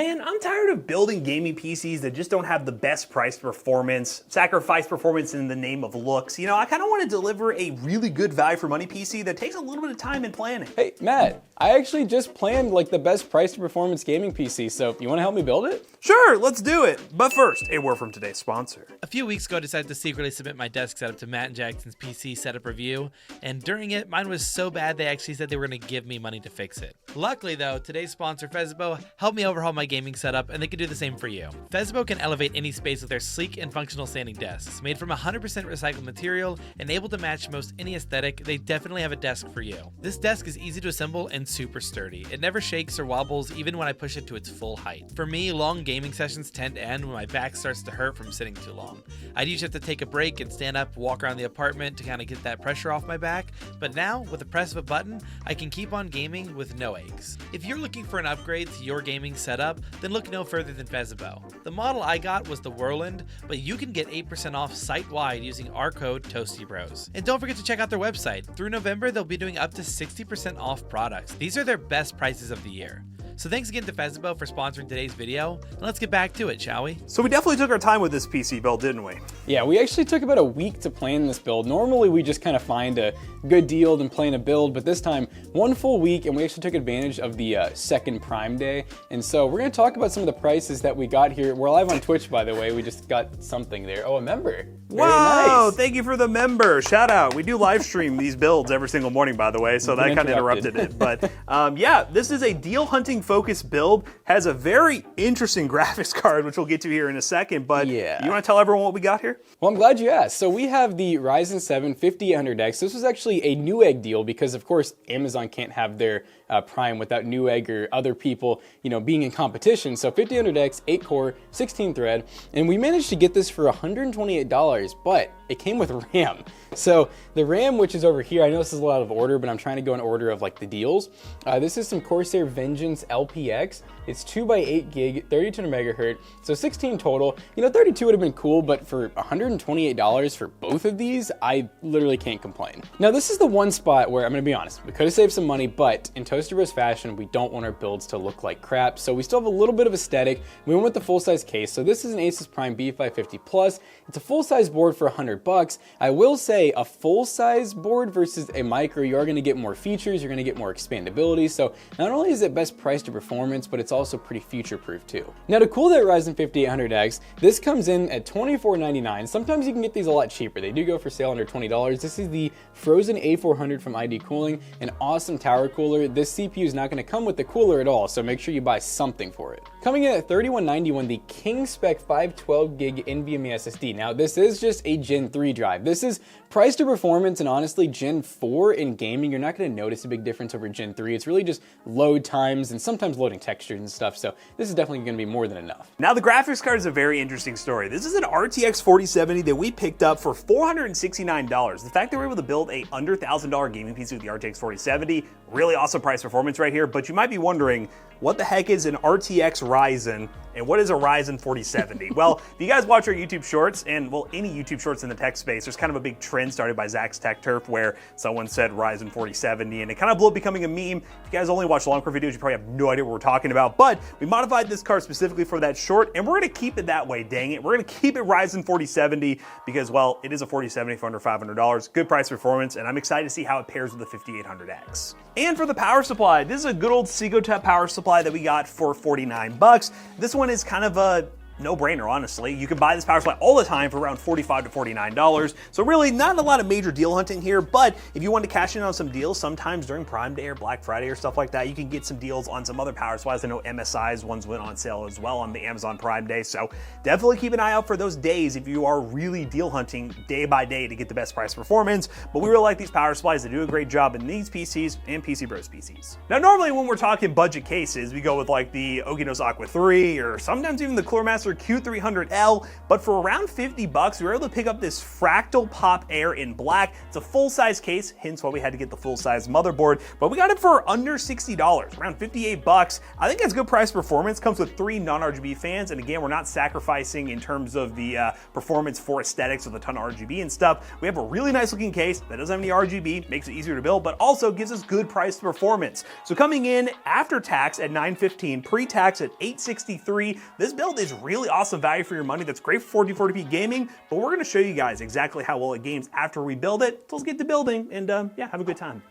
Man, I'm tired of building gaming PCs that just don't have the best price performance, sacrifice performance in the name of looks. You know, I kind of want to deliver a really good value for money PC that takes a little bit of time and planning. Hey, Matt, I actually just planned like the best price to performance gaming PC, so you want to help me build it? Sure, let's do it. But first, a word from today's sponsor. A few weeks ago, I decided to secretly submit my desk setup to Matt and Jackson's PC setup review, and during it, mine was so bad they actually said they were going to give me money to fix it. Luckily though, today's sponsor, Fezbo, helped me overhaul my gaming setup, and they can do the same for you. Fezbo can elevate any space with their sleek and functional standing desks. Made from 100% recycled material and able to match most any aesthetic, they definitely have a desk for you. This desk is easy to assemble and super sturdy. It never shakes or wobbles even when I push it to its full height. For me, long gaming sessions tend to end when my back starts to hurt from sitting too long. I'd usually have to take a break and stand up, walk around the apartment to kind of get that pressure off my back, but now, with the press of a button, I can keep on gaming with no aches. If you're looking for an upgrade to your gaming setup, then look no further than Fezbo. The model I got was the Whirlwind, but you can get 8% off site-wide using our code ToastyBros. And don't forget to check out their website. Through November, they'll be doing up to 60% off products. These are their best prices of the year. So thanks again to Fezbo for sponsoring today's video, and let's get back to it, shall we? So we definitely took our time with this PC build, didn't we? Yeah, we actually took about a week to plan this build. Normally we just kind of find a good deal and plan a build, but this time one full week, and we actually took advantage of the second Prime Day. And so we're going to talk about some of the prices that we got here. We're live on Twitch, by the way. We just got something there. Oh, a member. Very Wow, nice. Thank you for the member. Shout out. We do live stream these builds every single morning, by the way, so that kind of interrupted it. But yeah, this is a deal hunting focused build. Has a very interesting graphics card, which we'll get to here in a second. But yeah. You want to tell everyone what we got here? Well, I'm glad you asked. So we have the Ryzen 7 5800X. This was actually a Newegg deal because, of course, Amazon can't have their Prime without Newegg or other people, you know, being in competition. So 5800X, 8-core, 16-thread, and we managed to get this for $128, but it came with RAM. So the RAM, which is over here, I know this is a lot of order, but I'm trying to go in order of like the deals. This is some Corsair Vengeance LPX. It's 2x8 gig, 3200 megahertz, so 16 total. You know, 32 would have been cool, but for $128 for both of these, I literally can't complain. Now, this is the one spot where I'm gonna be honest, we could have saved some money, but in Toaster Bros fashion, we don't want our builds to look like crap, so we still have a little bit of aesthetic. We went with the full-size case, so this is an Asus Prime B550 Plus. It's a full-size board for $100. I will say a full-size board versus a micro, you are gonna get more features, you're gonna get more expandability, so not only is it best price to performance, but it's also pretty future-proof too. Now, to cool that Ryzen 5800X, this comes in at $24.99. Sometimes you can get these a lot cheaper. They do go for sale under $20. This is the Frozen A400 from ID Cooling, an awesome tower cooler. This CPU is not going to come with the cooler at all, so make sure you buy something for it. Coming in at $31.91, the Kingspec 512 gig NVMe SSD. Now, this is just a Gen 3 drive. This is price to performance, and honestly, Gen 4 in gaming, you're not going to notice a big difference over Gen 3. It's really just load times and sometimes loading textures and stuff, so this is definitely going to be more than enough. Now, the graphics card is a very interesting story. This is an RTX 4070 that we picked up for $469. The fact that we're able to build a under $1,000 gaming PC with the RTX 4070, really awesome price performance right here, but you might be wondering, what the heck is an RTX Ryzen and what is a Ryzen 4070? Well, if you guys watch our YouTube shorts, and well, any YouTube shorts in the tech space, there's kind of a big trend started by Zach's Tech Turf where someone said Ryzen 4070 and it kind of blew up becoming a meme. If you guys only watch long-form videos, you probably have no idea what we're talking about, but we modified this card specifically for that short, and we're gonna keep it that way, dang it. We're gonna keep it Ryzen 4070 because, well, it is a 4070 for under $500, good price performance, and I'm excited to see how it pairs with the 5800X. And for the power supply, this is a good old Segotep power supply that we got for $49. This one is kind of a no-brainer, honestly. You can buy this power supply all the time for around $45 to $49. So really not a lot of major deal hunting here, but if you want to cash in on some deals, sometimes during Prime Day or Black Friday or stuff like that, you can get some deals on some other power supplies. I know MSI's ones went on sale as well on the Amazon Prime Day. So definitely keep an eye out for those days if you are really deal hunting day by day to get the best price performance. But we really like these power supplies. They do a great job in these PCs and PC Bros PCs. Now, normally when we're talking budget cases, we go with like the Oginos Aqua 3 or sometimes even the Cooler Master Ultra Q300L, but for around 50 bucks, we were able to pick up this Fractal Pop Air in black. It's a full-size case, hence why we had to get the full-size motherboard, but we got it for under $60, around 58 bucks. I think that's good price performance. Comes with 3 non-RGB fans, and again, we're not sacrificing in terms of the performance for aesthetics with a ton of RGB and stuff. We have a really nice looking case that doesn't have any RGB, makes it easier to build, but also gives us good price performance. So coming in after tax at $915, pre-tax at $863, this build is really awesome value for your money. That's great for 1440p gaming, but we're gonna show you guys exactly how well it games after we build it. So let's get to building and yeah, have a good time.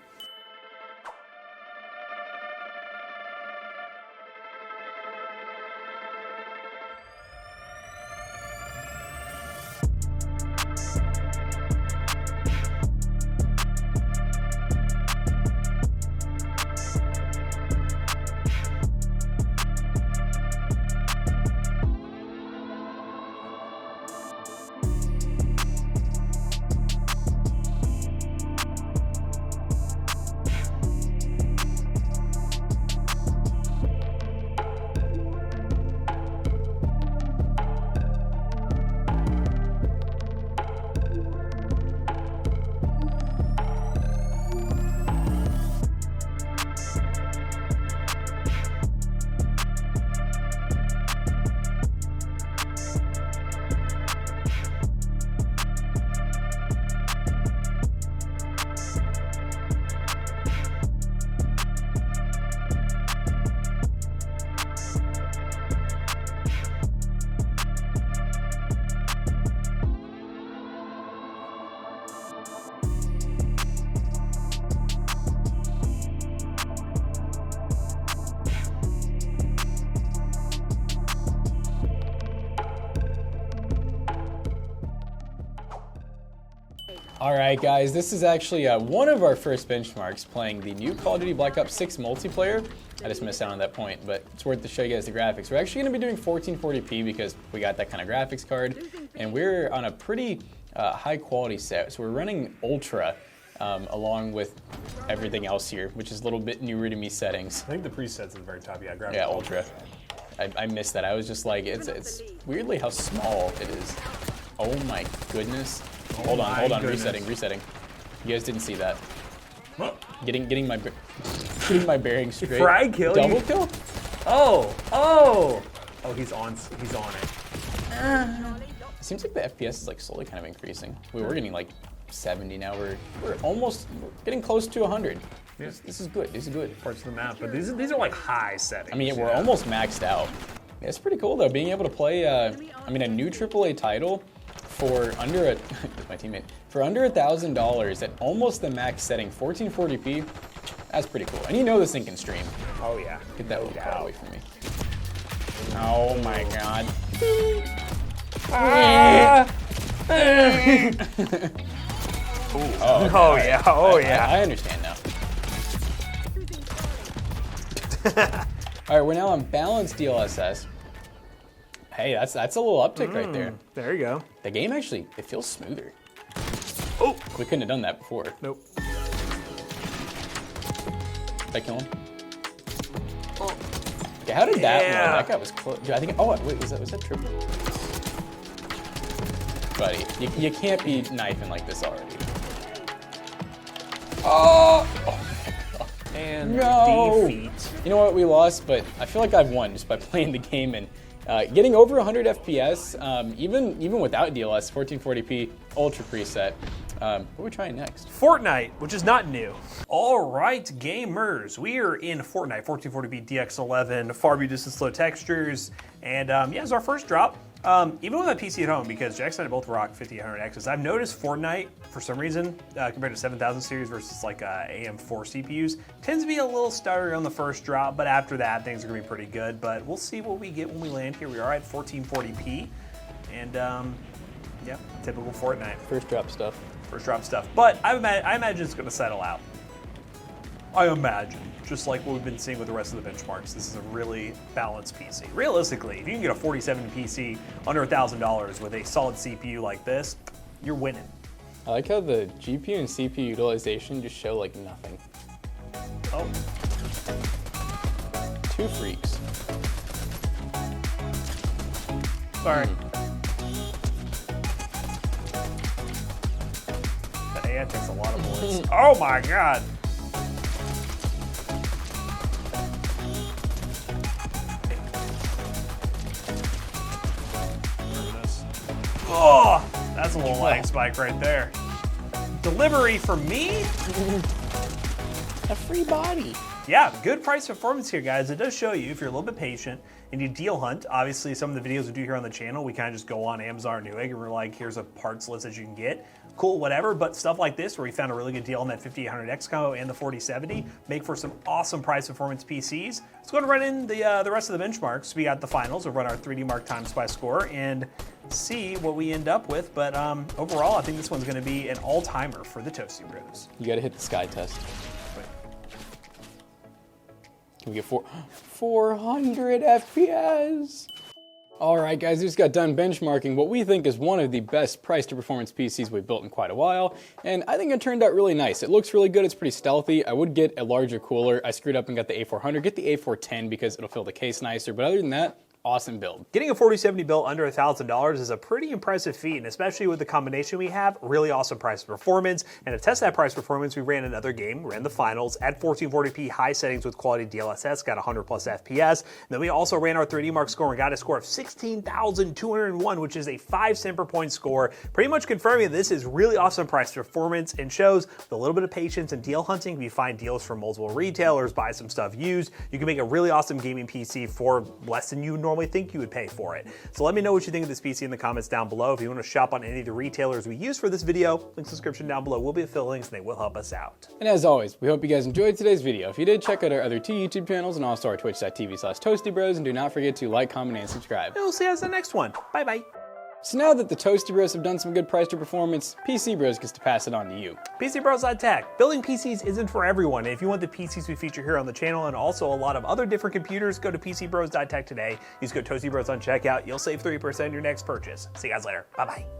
All right, guys, this is actually one of our first benchmarks playing the new Call of Duty Black Ops 6 multiplayer. I just missed out on that point, but it's worth to show you guys the graphics. We're actually gonna be doing 1440p because we got that kind of graphics card, and we're on a pretty high quality set. So we're running Ultra along with everything else here, which is a little bit newer to me settings. I think the presets at the very top, yeah, grab Yeah, Ultra. I missed that. I was just like, it's weirdly how small it is. Oh my goodness. Hold on, resetting. You guys didn't see that. What? Getting my bearings straight. Frag kill? Double kill? Oh, he's on it. It seems like the FPS is like slowly kind of increasing. We're getting like 70 now. We're getting close to 100. Yeah. This is good. This is good. Parts of the map, but these are like high settings. I mean, we're almost maxed out. It's pretty cool though, being able to play. A new AAA title for under my teammate for under $1,000 at almost the max setting, 1440p. That's pretty cool. And you know this thing can stream. Oh yeah. Get that little car away from me. Oh my god. Oh yeah. I understand now. All right, we're now on balanced DLSS. Hey, that's a little uptick right there. There you go. The game actually, it feels smoother. Oh, We couldn't have done that before. nope. Did I kill him? Okay, how did that Yeah. one? That guy was close. I think. Oh wait, was that triple? Buddy, you can't be knifing like this already. Oh my god. And No. defeat. You know what? We lost, but I feel like I've won just by playing the game and getting over 100 FPS, even without DLS, 1440p ultra preset. What are we trying next? Fortnite, which is not new. All right, gamers, we are in Fortnite, 1440p DX11, far view distance low textures, and yeah, it's our first drop. Even with my PC at home, because Jackson and I both rock 5800Xs, I've noticed Fortnite, for some reason, compared to 7000 series versus like AM4 CPUs, tends to be a little stuttery on the first drop, but after that, things are gonna be pretty good. But we'll see what we get when we land here. We are at 1440p, and yeah, typical Fortnite. First drop stuff. First drop stuff. But I imagine it's gonna settle out. I imagine. Just like what we've been seeing with the rest of the benchmarks, this is a really balanced PC. Realistically, if you can get a 4070 PC under $1,000 with a solid CPU like this, you're winning. I like how the GPU and CPU utilization just show like nothing. Oh. Two freaks. Sorry. That AI takes a lot of bullets. Oh my god. Oh, that's a little lag spike right there. Delivery for me? A free body. Yeah, good price performance here, guys. It does show you if you're a little bit patient and you deal hunt. Obviously, some of the videos we do here on the channel, we kind of just go on Amazon or Newegg and we're like, here's a parts list that you can get. Cool, whatever. But stuff like this, where we found a really good deal on that 5800X combo and the 4070, make for some awesome price performance PCs. Let's go ahead and run in the rest of the benchmarks. We got the finals. We'll run our 3D Mark times by score and see what we end up with. But overall, I think this one's going to be an all-timer for the Toasty Bros. You got to hit the sky test. Can we get 400 FPS? All right, guys, we just got done benchmarking what we think is one of the best price to performance PCs we've built in quite a while, and I think it turned out really nice. It looks really good, it's pretty stealthy. I would get a larger cooler. I screwed up and got the A400. Get the A410 because it'll fill the case nicer, but other than that, awesome build. Getting a 4070 built under $1,000 is a pretty impressive feat, and especially with the combination we have, really awesome price performance. And to test that price performance, we ran another game, ran the finals at 1440p high settings with quality DLSS, got 100 plus FPS. And then we also ran our 3D Mark score and got a score of 16,201, which is a 5 cent per point score, pretty much confirming that this is really awesome price performance and shows with a little bit of patience and deal hunting. If you find deals from multiple retailers, buy some stuff used, you can make a really awesome gaming PC for less than you normally think you would pay for it. So let me know what you think of this PC in the comments down below. If you want to shop on any of the retailers we use for this video, link in the description down below will be affiliate links and they will help us out. And as always, we hope you guys enjoyed today's video. If you did, check out our other 2 YouTube channels and also our twitch.tv/ToastyBros, and do not forget to like, comment, and subscribe. And we'll see you guys in the next one. Bye bye. So now that the Toasty Bros have done some good price to performance, PC Bros gets to pass it on to you. PC Bros Tech. Building PCs isn't for everyone. If you want the PCs we feature here on the channel and also a lot of other different computers, go to PCBros.tech today. Use code Toasty Bros on checkout. You'll save 30% on your next purchase. See you guys later. Bye bye.